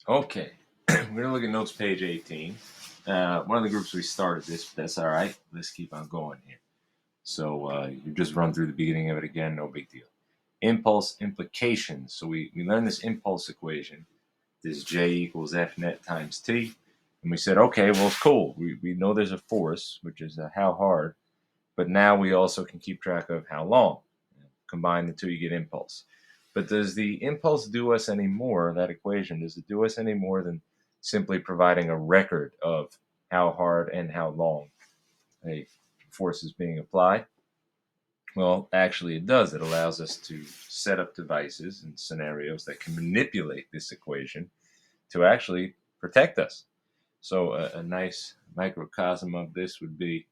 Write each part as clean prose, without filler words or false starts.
Okay, we're gonna look at notes page 18. One of the groups we started this, but that's all right. Let's keep on going here. So you just run through the beginning of it again, no big deal. Impulse implications. So we learned this impulse equation, this J equals F net times T. And we said, okay, well, it's cool. We know there's a force, which is how hard, but now we also can keep track of how long. Combine the two, you get impulse. But does the impulse do us any more, that equation, does it do us any more than simply providing a record of how hard and how long a force is being applied? Well, actually, it does. It allows us to set up devices and scenarios that can manipulate this equation to actually protect us. So, a nice microcosm of this would be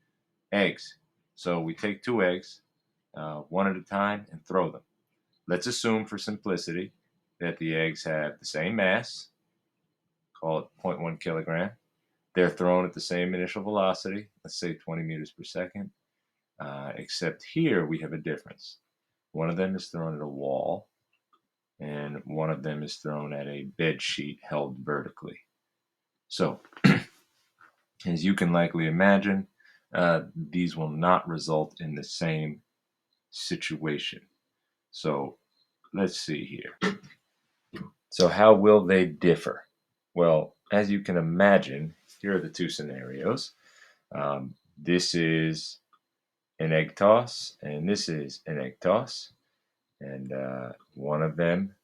eggs. So, we take two eggs, one at a time, and throw them. Let's assume, for simplicity, that the eggs have the same mass, call it 0.1 kilogram. They're thrown at the same initial velocity, let's say 20 meters per second. Except here we have a difference. One of them is thrown at a wall, and one of them is thrown at a bed sheet held vertically. So, as you can likely imagine, these will not result in the same situation. So, let's see here. So, how will they differ? Well, as you can imagine, here are the two scenarios. This is an egg toss, and this is an egg toss. And one of them,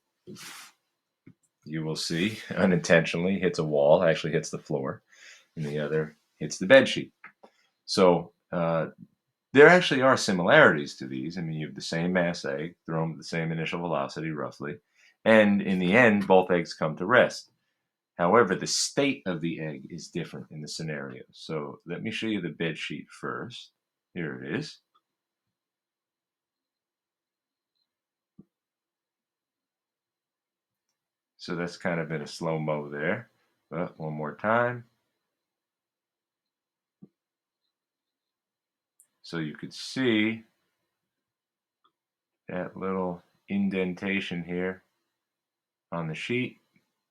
you will see, unintentionally hits a wall, actually hits the floor, and the other hits the bed sheet. So there actually are similarities to these. I mean, you have the same mass egg, thrown with the same initial velocity, roughly, and in the end, both eggs come to rest. However, the state of the egg is different in the scenario. So let me show you the bed sheet first. Here it is. So that's kind of in a slow-mo there. But one more time. So you could see that little indentation here on the sheet.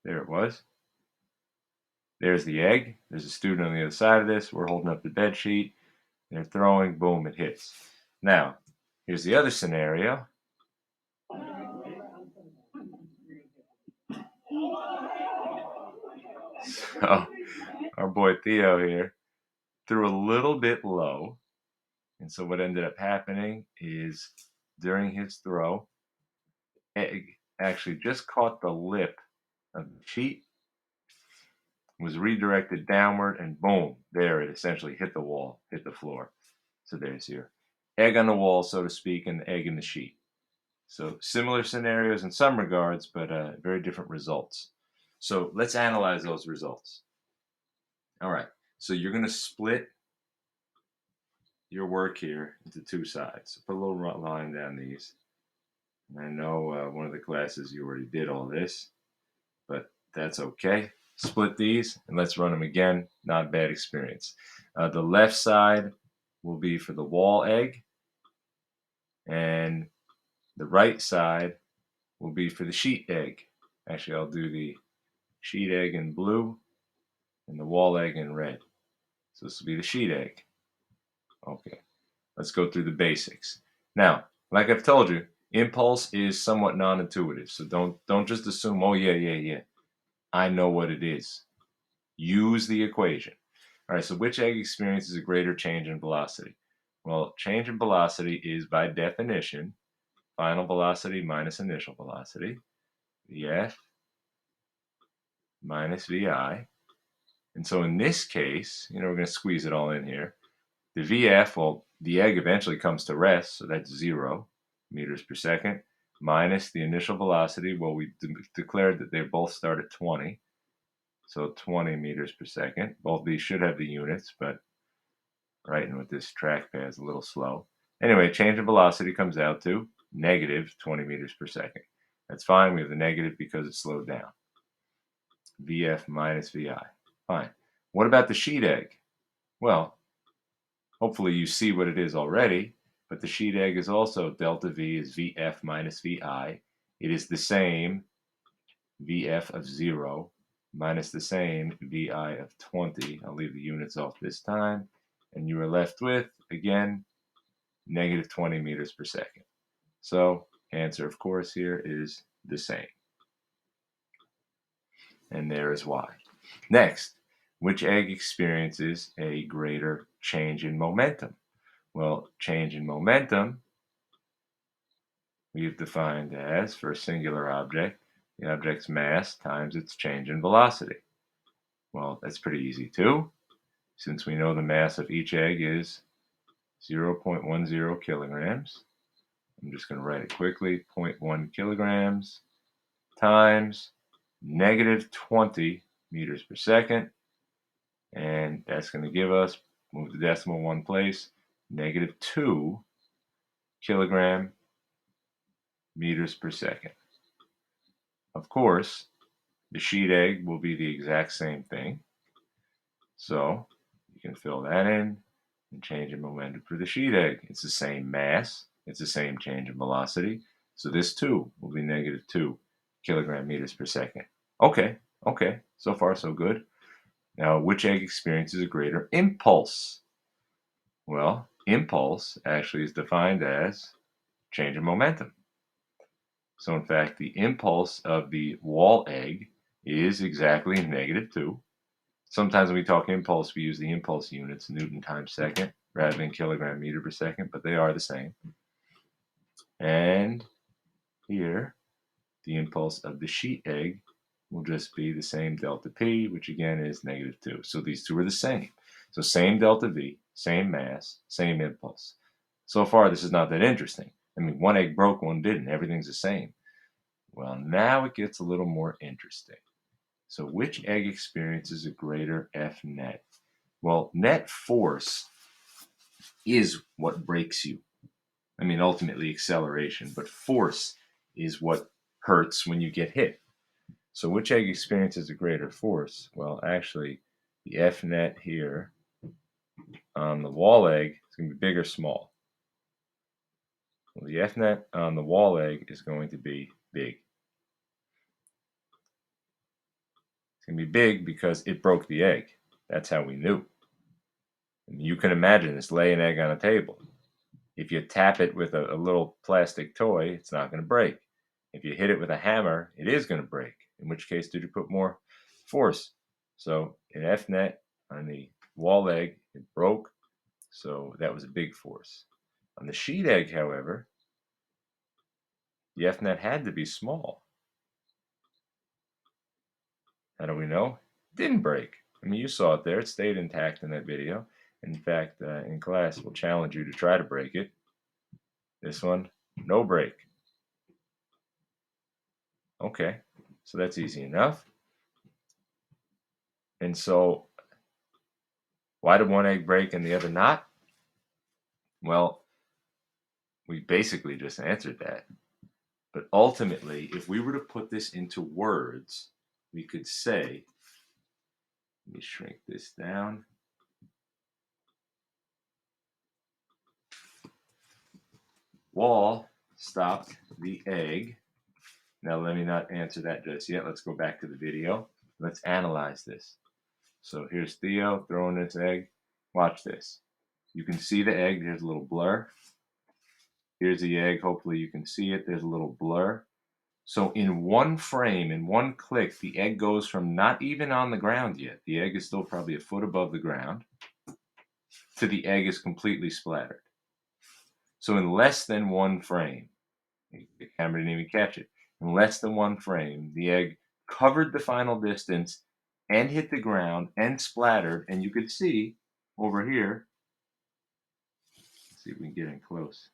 There it was. There's the egg. There's a student on the other side of this. We're holding up the bed sheet. They're throwing. Boom, it hits. Now, here's the other scenario. So our boy Theo here threw a little bit low. And so what ended up happening is during his throw, egg actually just caught the lip of the sheet, was redirected downward, and boom, there it essentially hit the wall, hit the floor. So there's your egg on the wall, so to speak, and the egg in the sheet. So similar scenarios in some regards, but very different results. So let's analyze those results. All right, so you're going to split your work here into two sides. So put a little line down these. And I know one of the classes you already did all this, but that's okay. Split these and let's run them again. Not a bad experience. The left side will be for the wall egg, and the right side will be for the sheet egg. Actually, I'll do the sheet egg in blue and the wall egg in red. So this will be the sheet egg. Okay, let's go through the basics. Now, like I've told you, impulse is somewhat non-intuitive. So don't just assume, oh yeah, I know what it is. Use the equation. All right, so which egg experiences a greater change in velocity? Well, change in velocity is by definition final velocity minus initial velocity, Vf minus Vi. And so in this case, we're going to squeeze it all in here. The Vf, well, the egg eventually comes to rest, so that's 0 meters per second, minus the initial velocity. Well, we declared that they both start at 20, so 20 meters per second. Both these should have the units, but writing with this trackpad is a little slow. Anyway, change in velocity comes out to negative 20 meters per second. That's fine. We have the negative because it slowed down. Vf minus Vi. Fine. What about the sheet egg? Well, hopefully you see what it is already, but the sheet egg is also delta V is Vf minus Vi. It is the same Vf of 0 minus the same VI of 20. I'll leave the units off this time. And you are left with, again, negative 20 meters per second. So answer, of course, here is the same. And there is why. Next, which egg experiences a greater change in momentum? Well, change in momentum we've defined as, for a singular object, the object's mass times its change in velocity. Well, that's pretty easy too, since we know the mass of each egg is 0.10 kilograms. I'm just going to write it quickly, 0.1 kilograms times negative 20 meters per second. And that's going to give us, move the decimal one place, negative 2 kilogram meters per second. Of course, the sheet egg will be the exact same thing. So you can fill that in and change in momentum for the sheet egg. It's the same mass. It's the same change in velocity. So this too will be negative 2 kilogram meters per second. Okay. So far, so good. Now, which egg experiences a greater impulse? Well, impulse actually is defined as change in momentum. So in fact, the impulse of the wall egg is exactly negative 2. Sometimes when we talk impulse, we use the impulse units, Newton times second, rather than kilogram meter per second, but they are the same. And here, the impulse of the sheet egg will just be the same delta P, which again is negative 2. So these two are the same. So same delta V, same mass, same impulse. So far, this is not that interesting. I mean, one egg broke, one didn't. Everything's the same. Well, now it gets a little more interesting. So which egg experiences a greater F net? Well, net force is what breaks you. I mean, ultimately acceleration, but force is what hurts when you get hit. So which egg experiences a greater force? Well, actually, the F net here on the wall egg is going to be big or small. Well, the F net on the wall egg is going to be big. It's going to be big because it broke the egg. That's how we knew. And you can imagine this, lay an egg on a table. If you tap it with a little plastic toy, it's not going to break. If you hit it with a hammer, it is going to break. In which case, did you put more force? So an F net on the wall egg, it broke. So that was a big force. On the sheet egg, however, the F net had to be small. How do we know? It didn't break. I mean, you saw it there. It stayed intact in that video. In fact, in class, we'll challenge you to try to break it. This one, no break. Okay, so that's easy enough. And so, why did one egg break and the other not? Well, we basically just answered that. But ultimately, if we were to put this into words, we could say, let me shrink this down. Wall stopped the egg. Now, let me not answer that just yet. Let's go back to the video. Let's analyze this. So here's Theo throwing this egg. Watch this. You can see the egg. There's a little blur. Here's the egg. Hopefully you can see it. There's a little blur. So in one frame, in one click, the egg goes from not even on the ground yet. The egg is still probably a foot above the ground to the egg is completely splattered. So in less than one frame, the camera didn't even catch it. In less than one frame, the egg covered the final distance and hit the ground and splattered. And you could see over here, let's see if we can get in close,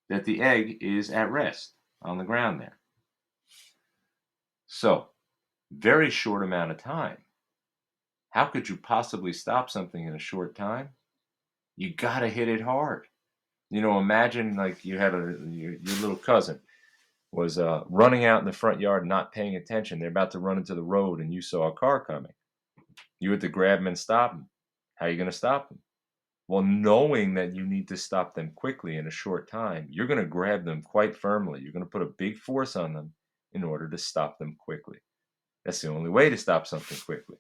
that the egg is at rest on the ground there. So, very short amount of time. How could you possibly stop something in a short time? You gotta hit it hard. You know, imagine like you had your little cousin was running out in the front yard, not paying attention. They're about to run into the road, and you saw a car coming. You had to grab them and stop them. How are you going to stop them? Well, knowing that you need to stop them quickly in a short time, you're going to grab them quite firmly. You're going to put a big force on them in order to stop them quickly. That's the only way to stop something quickly.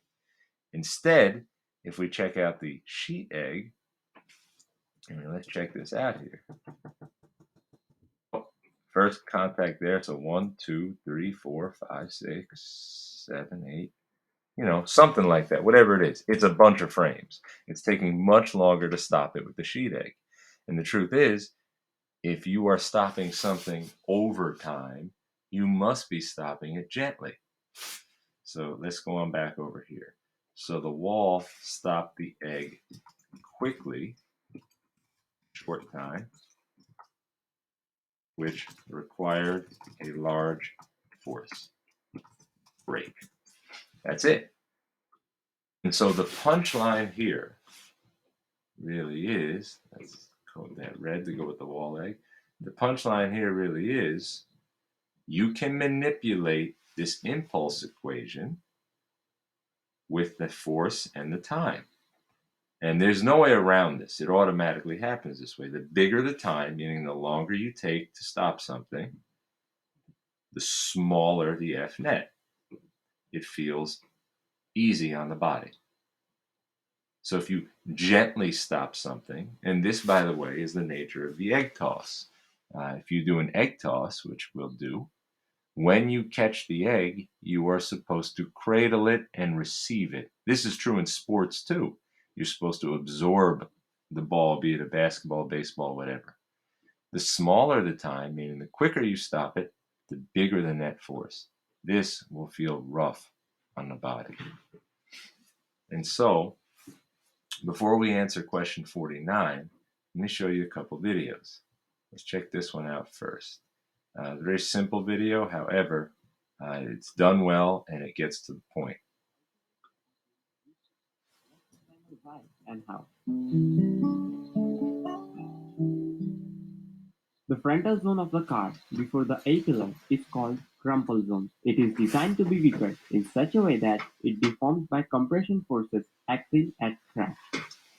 Instead, if we check out the sheet egg, let's check this out here. First contact there, so 1, 2, 3, 4, 5, 6, 7, 8, something like that, whatever it is. It's a bunch of frames. It's taking much longer to stop it with the sheet egg. And the truth is, if you are stopping something over time, you must be stopping it gently. So let's go on back over here. So the wall stopped the egg quickly, short time, which required a large force break. That's it. And so the punchline here really is, let's code that red to go with the wall egg. The punchline here really is, you can manipulate this impulse equation with the force and the time. And there's no way around this. It automatically happens this way. The bigger the time, meaning the longer you take to stop something, the smaller the F net. It feels easy on the body. So if you gently stop something, and this, by the way, is the nature of the egg toss. If you do an egg toss, which we'll do, when you catch the egg, you are supposed to cradle it and receive it. This is true in sports too. You're supposed to absorb the ball, be it a basketball, baseball, whatever. The smaller the time, meaning the quicker you stop it, the bigger the net force. This will feel rough on the body. And so, before we answer question 49, let me show you a couple videos. Let's check this one out first. Very simple video, however, it's done well and it gets to the point. Why and how? The frontal zone of the car before the A-pillar is called crumple zone. It is designed to be weaker in such a way that it deforms by compression forces acting at crash.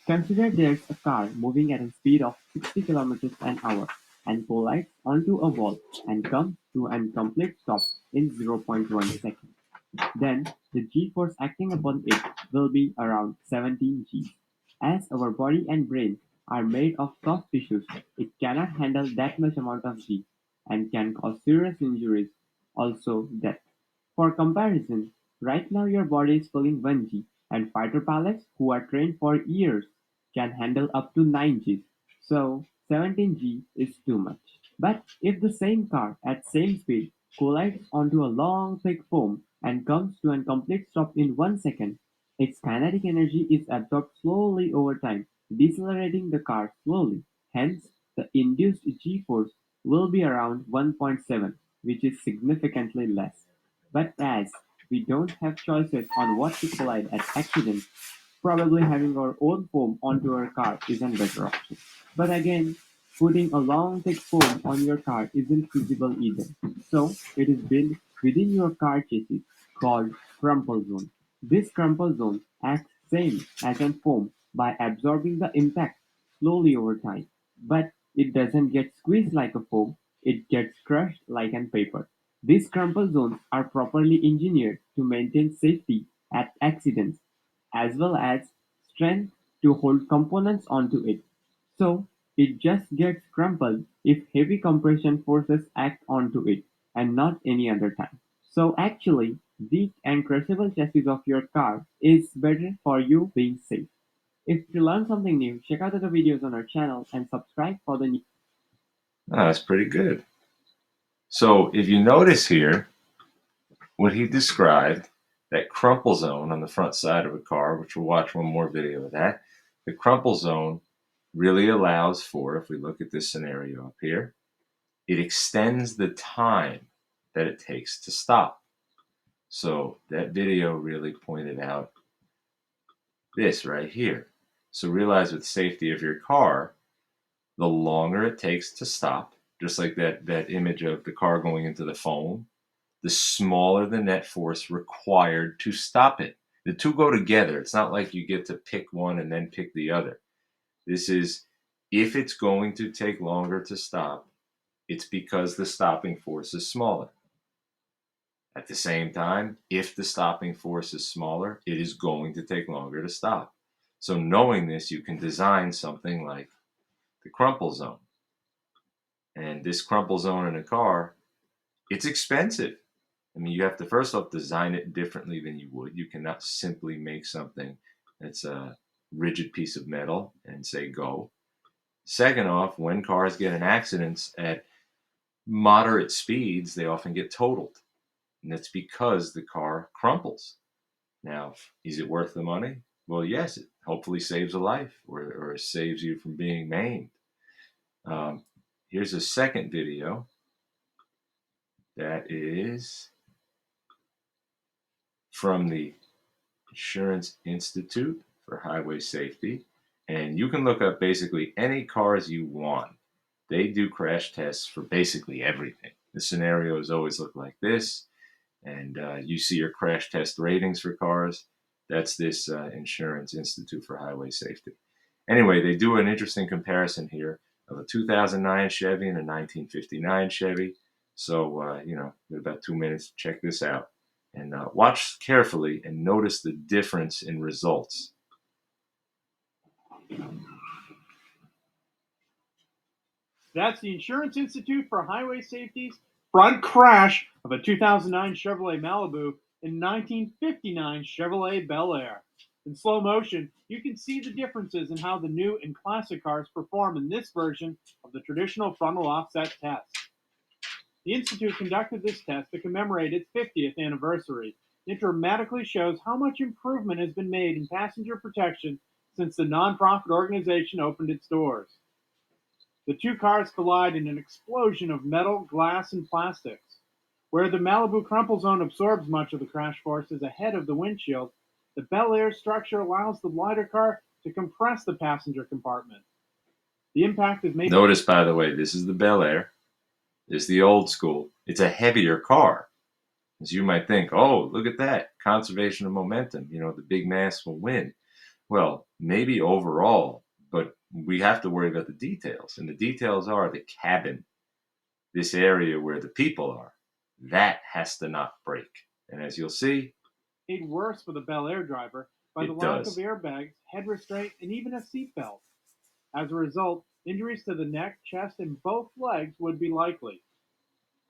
Consider there's a car moving at a speed of 60 kilometers an hour and collides onto a wall and comes to a complete stop in 0.1 seconds. Then the g-force acting upon it will be around 17 g. As our body and brain are made of soft tissues, it cannot handle that much amount of g and can cause serious injuries, also death. For comparison, right now your body is pulling 1 g, and fighter pilots who are trained for years can handle up to 9 g. So 17 g is too much. But if the same car at same speed collides onto a long thick foam and comes to a complete stop in 1 second, its kinetic energy is absorbed slowly over time, decelerating the car slowly. Hence, the induced g-force will be around 1.7, which is significantly less. But as we don't have choices on what to collide at accidents, probably having our own foam onto our car is a better option. But again, putting a long thick foam on your car isn't feasible either. So it is built within your car chassis called crumple zone. This crumple zone acts same as a foam by absorbing the impact slowly over time. But it doesn't get squeezed like a foam, it gets crushed like a paper. These crumple zones are properly engineered to maintain safety at accidents as well as strength to hold components onto it. So it just gets crumpled if heavy compression forces act onto it and not any other time. So actually, weak and crushable chassis of your car is better for you being safe. If you learned something new, check out the videos on our channel and subscribe for the new. That's pretty good. So if you notice here, what he described, that crumple zone on the front side of a car, which we'll watch one more video of that, the crumple zone really allows for, if we look at this scenario up here, it extends the time that it takes to stop. So that video really pointed out this right here. So realize with safety of your car, the longer it takes to stop, just like that image of the car going into the foam, the smaller the net force required to stop it. The two go together. It's not like you get to pick one and then pick the other. This is, if it's going to take longer to stop, it's because the stopping force is smaller. At the same time, if the stopping force is smaller, it is going to take longer to stop. So knowing this, you can design something like the crumple zone. And this crumple zone in a car, it's expensive. I mean, you have to first off design it differently than you would. You cannot simply make something that's a rigid piece of metal and say go. Second off, when cars get in accidents at moderate speeds, they often get totaled. And that's because the car crumples. Now, is it worth the money? Well, yes, it hopefully saves a life or saves you from being maimed. Um, Here's a second video that is from the Insurance Institute for Highway Safety. And you can look up basically any cars you want. They do crash tests for basically everything. The scenarios always look like this. And you see your crash test ratings for cars. That's this Insurance Institute for Highway Safety. Anyway, they do an interesting comparison here of a 2009 Chevy and a 1959 Chevy. So, in about 2 minutes, check this out. And watch carefully and notice the difference in results. That's the Insurance Institute for Highway Safety's front crash of a 2009 Chevrolet Malibu and 1959 Chevrolet Bel Air. In slow motion, you can see the differences in how the new and classic cars perform in this version of the traditional frontal offset test. The Institute conducted this test to commemorate its 50th anniversary. It dramatically shows how much improvement has been made in passenger protection since the nonprofit organization opened its doors. The two cars collide in an explosion of metal, glass, and plastics. Where the Malibu crumple zone absorbs much of the crash forces ahead of the windshield, the Bel Air structure allows the lighter car to compress the passenger compartment. The impact is made. Notice, by the way, this is the Bel Air. This is the old school. It's a heavier car. As you might think, oh, look at that. Conservation of momentum. The big mass will win. Well, maybe overall, but we have to worry about the details. And the details are the cabin, this area where the people are. That has to not break. And as you'll see, made worse for the Bel Air driver by the it lack does. of airbags, head restraint, and even a seatbelt. As a result, injuries to the neck, chest, and both legs would be likely.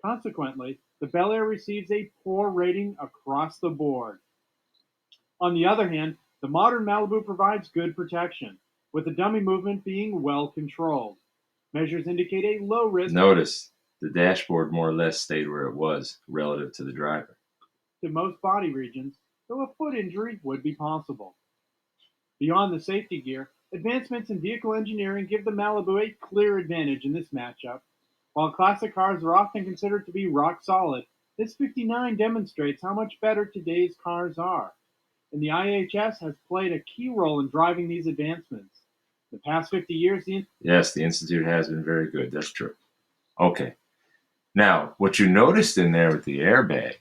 Consequently, the Bel Air receives a poor rating across the board. On the other hand, the modern Malibu provides good protection, with the dummy movement being well controlled. Measures indicate a low risk Notice the dashboard more or less stayed where it was relative to the driver. to most body regions, though a foot injury would be possible. Beyond the safety gear, advancements in vehicle engineering give the Malibu a clear advantage in this matchup. While classic cars are often considered to be rock solid, this 59 demonstrates how much better today's cars are, and the IHS has played a key role in driving these advancements. The past 50 years, Yes, the Institute has been very good. That's true. Okay. Now, what you noticed in there with the airbag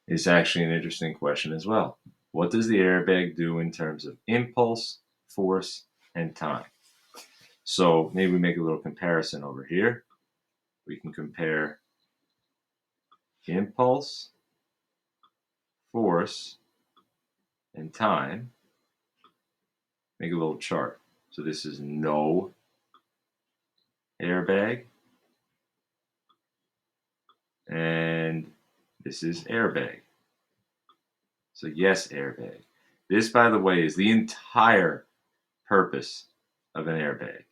is actually an interesting question as well. What does the airbag do in terms of impulse, force, and time? So maybe we make a little comparison over here. We can compare impulse, force, and time. Make a little chart. So this is no airbag, and this is airbag. So yes, airbag. This, by the way, is the entire purpose of an airbag.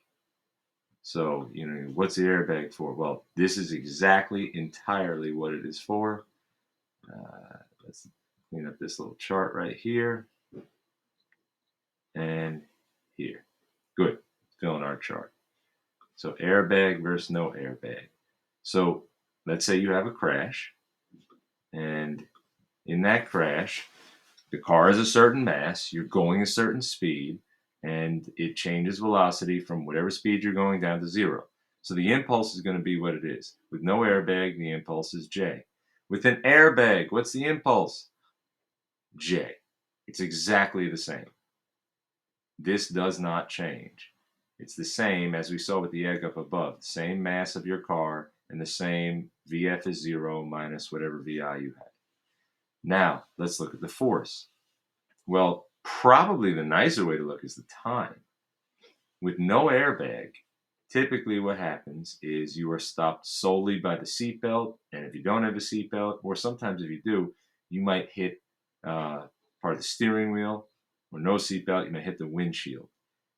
So, what's the airbag for? Well, this is exactly entirely what it is for. Let's clean up this little chart right here and here. Good. Fill in our chart. So airbag versus no airbag. So let's say you have a crash, and in that crash, the car is a certain mass, you're going a certain speed, and it changes velocity from whatever speed you're going down to zero. So the impulse is going to be what it is. With no airbag, the impulse is J. With an airbag, what's the impulse? J. It's exactly the same. This does not change. It's the same as we saw with the egg up above. The same mass of your car and the same VF is 0 minus whatever VI you had. Now, let's look at the force. Well, probably the nicer way to look is the time. With no airbag, typically what happens is you are stopped solely by the seatbelt, and if you don't have a seatbelt, or sometimes if you do, you might hit part of the steering wheel, or no seatbelt, you might hit the windshield.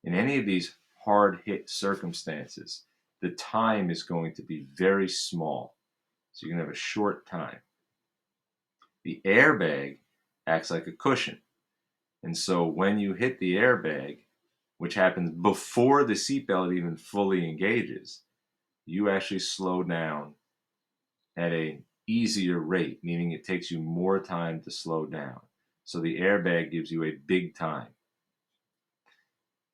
In any of these hard hit circumstances, the time is going to be very small. So you're going to have a short time. The airbag acts like a cushion. And so when you hit the airbag, which happens before the seatbelt even fully engages, you actually slow down at an easier rate, meaning it takes you more time to slow down. So the airbag gives you a big time.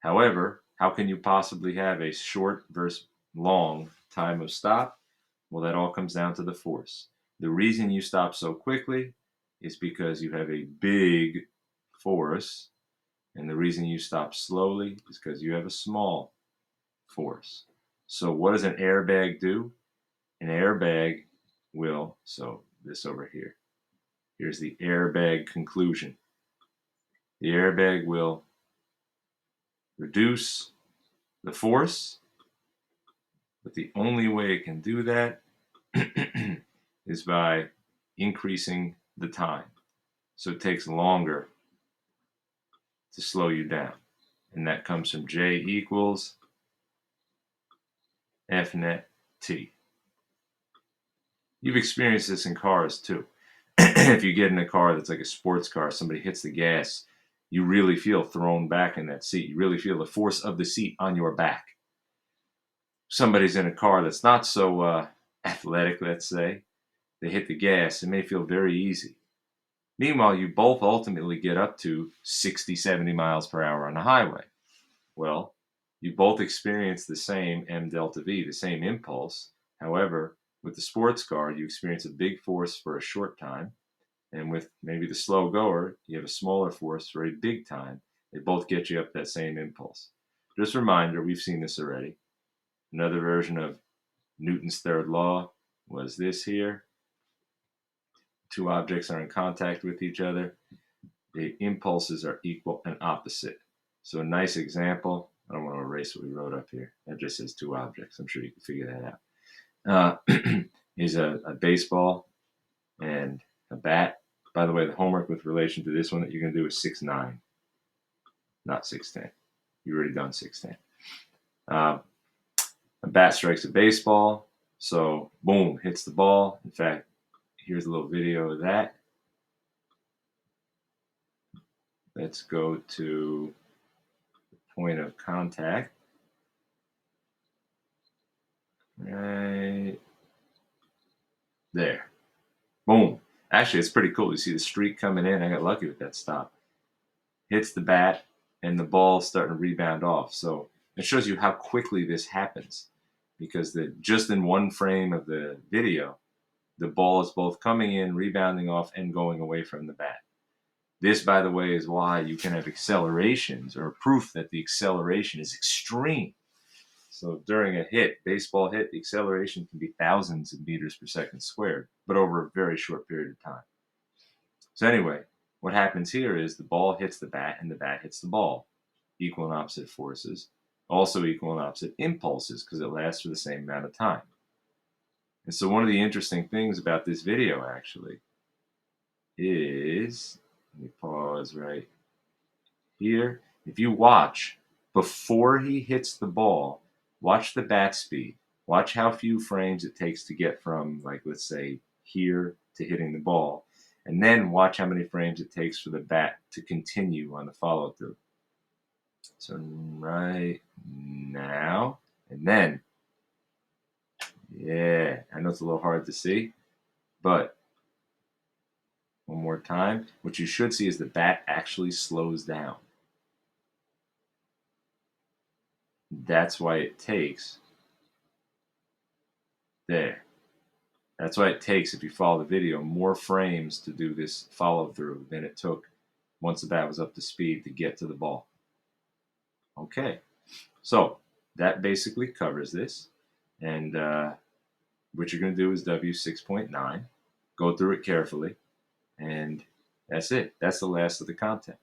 However, how can you possibly have a short versus long time of stop? Well, that all comes down to the force. The reason you stop so quickly is because you have a big force, and the reason you stop slowly is because you have a small force. So what does an airbag do? An airbag will, so this over here, here's the airbag conclusion. The airbag will reduce the force, but the only way it can do that is by increasing the time. So it takes longer to slow you down. And that comes from J equals F net T. You've experienced this in cars too. If you get in a car that's like a sports car, somebody hits the gas, you really feel thrown back in that seat. You really feel the force of the seat on your back. Somebody's in a car that's not so athletic, let's say, they hit the gas, it may feel very easy. Meanwhile, you both ultimately get up to 60, 70 miles per hour on the highway. Well, you both experience the same m delta v, the same impulse. However, with the sports car, you experience a big force for a short time. And with maybe the slow goer, you have a smaller force for a big time. They both get you up that same impulse. Just a reminder, we've seen this already. Another version of Newton's third law was this here. Two objects are in contact with each other. The impulses are equal and opposite. So a nice example, I don't want to erase what we wrote up here. That just says two objects. I'm sure you can figure that out. Is a baseball and a bat. By the way, the homework with relation to this one that you're going to do is 6-9, not 6-10. You've already done 6-10. A bat strikes a baseball, so boom, hits the ball. In fact, here's a little video of that. Let's go to the point of contact. Right there. Boom. Actually, it's pretty cool. You see the streak coming in. I got lucky with that stop. Hits the bat, and the ball's starting to rebound off. So it shows you how quickly this happens, because just in one frame of the video, the ball is both coming in, rebounding off, and going away from the bat. This, by the way, is why you can have accelerations, or proof that the acceleration is extreme. So during a hit, baseball hit, the acceleration can be thousands of meters per second squared, but over a very short period of time. So anyway, what happens here is the ball hits the bat and the bat hits the ball. Equal and opposite forces. Also equal and opposite impulses, because it lasts for the same amount of time. And so one of the interesting things about this video actually is, let me pause right here. If you watch, before he hits the ball, watch the bat speed. Watch how few frames it takes to get from, like, let's say, here to hitting the ball. And then watch how many frames it takes for the bat to continue on the follow through. So right now, and then, yeah, I know it's a little hard to see, but one more time. What you should see is the bat actually slows down. That's why it takes, there. That's why it takes, if you follow the video, more frames to do this follow through than it took once the bat was up to speed to get to the ball. Okay, so that basically covers this. And what you're going to do is W6.9. Go through it carefully. And that's it. That's the last of the content.